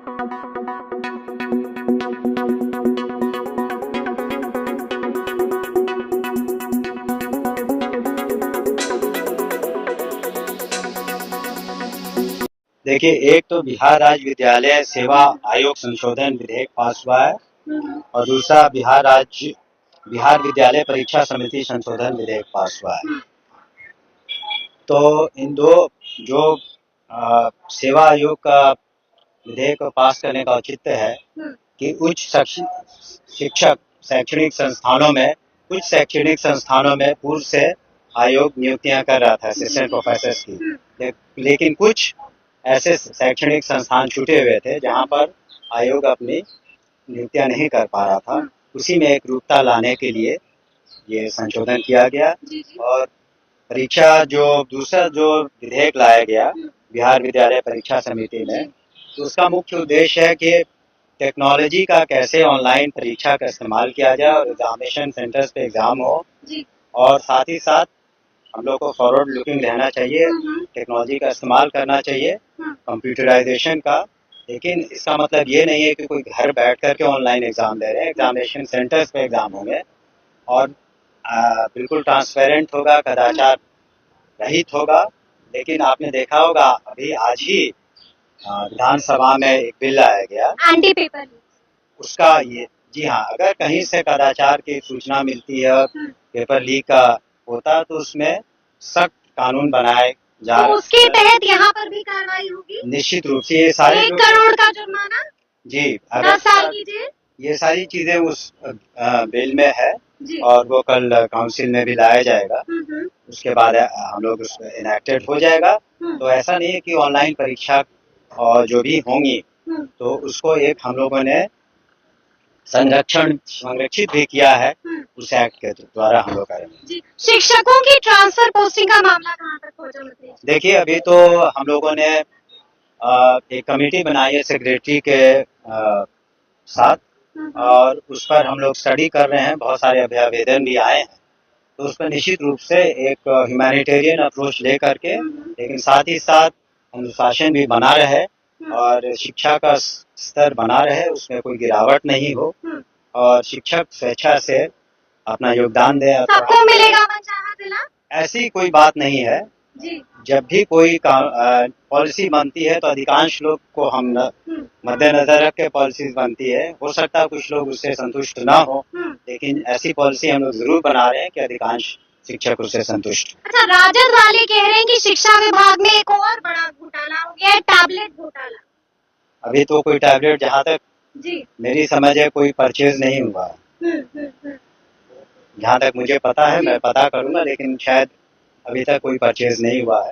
देखिए, एक तो बिहार राज्य विद्यालय सेवा आयोग संशोधन विधेयक पास हुआ है और दूसरा बिहार विद्यालय परीक्षा समिति संशोधन विधेयक पास हुआ है। तो इन दो जो सेवा आयोग का विधेयक को पास करने का औचित्य है कि शिक्षक कुछ शैक्षणिक संस्थानों में पूर्व से आयोग नियुक्तियां कर रहा था असिस्टेंट प्रोफेसर की, लेकिन कुछ ऐसे शैक्षणिक संस्थान छूटे हुए थे जहां पर आयोग अपनी नियुक्तियां नहीं कर पा रहा था। उसी में एक रूपता लाने के लिए ये संशोधन किया गया और परीक्षा दूसरा जो विधेयक लाया गया बिहार विद्यालय परीक्षा समिति में, तो उसका मुख्य उद्देश्य है कि टेक्नोलॉजी का कैसे ऑनलाइन परीक्षा का इस्तेमाल किया जाए और एग्जामिनेशन सेंटर्स पे एग्जाम हो और साथ ही साथ हम लोग को फॉरवर्ड लुकिंग रहना चाहिए, टेक्नोलॉजी का इस्तेमाल करना चाहिए, कंप्यूटराइजेशन का। लेकिन इसका मतलब ये नहीं है कि कोई घर बैठ करके ऑनलाइन एग्जाम दे रहे हैं, एग्जामिनेशन सेंटर्स पे एग्जाम होंगे और बिल्कुल ट्रांसपेरेंट होगा, कदाचार रहित होगा। लेकिन आपने देखा होगा अभी आज ही विधानसभा में एक बिल लाया गया एंटी पेपर उसका ये, जी हाँ, अगर कहीं से कदाचार की सूचना मिलती है, पेपर लीक का होता तो उसमें सख्त कानून बनाए जा तो उसके तहत यहाँ पर भी कार्रवाई होगी निश्चित रूप से। ये सारे 1 करोड़ का जुर्माना, जी 10 साल की जेल, ये सारी चीजें उस बिल में है और वो कल काउंसिल में भी लाया जाएगा। उसके बाद हम लोग उसमें इनेक्टेड हो जाएगा। तो ऐसा नहीं है कि ऑनलाइन परीक्षा और जो भी होंगी तो उसको एक हम लोगों ने संरक्षित भी किया है उस एक्ट के द्वारा हम लोग करेंगे। शिक्षकों की ट्रांसफर पोस्टिंग का मामला कहाँ तक पहुंचा? देखिए, अभी तो हम लोगों ने एक कमेटी बनाई है सेक्रेटरी के साथ और उस पर हम लोग स्टडी कर रहे हैं, बहुत सारे आवेदन भी आए हैं। तो उस पर निश्चित रूप से एक ह्यूमैनिटेरियन अप्रोच ले करके, लेकिन साथ ही साथ अनुशासन भी बना रहे और शिक्षा का स्तर बना रहे, उसमें कोई गिरावट नहीं हो और शिक्षक स्वेच्छा से अपना योगदान दे। सबको मिलेगा मनचाहा जिला, ऐसी कोई बात नहीं है जी। जब भी कोई पॉलिसी बनती है तो अधिकांश लोग को हम मद्देनजर रख के पॉलिसी बनती है। हो सकता है कुछ लोग उससे संतुष्ट ना हो, लेकिन ऐसी पॉलिसी हम लोग जरूर बना रहे हैं कि अधिकांश शिक्षक उससे संतुष्ट। अच्छा, राजद वाले कह रहे हैं कि शिक्षा विभाग में एक और बड़ा घोटाला हो गया है, टैबलेट घोटाला। अभी तो कोई टैबलेट जहाँ तक जी मेरी समझ है कोई परचेज नहीं हुआ है। जहाँ तक मुझे पता है, मैं पता करूंगा, लेकिन शायद अभी तक कोई परचेज नहीं हुआ है।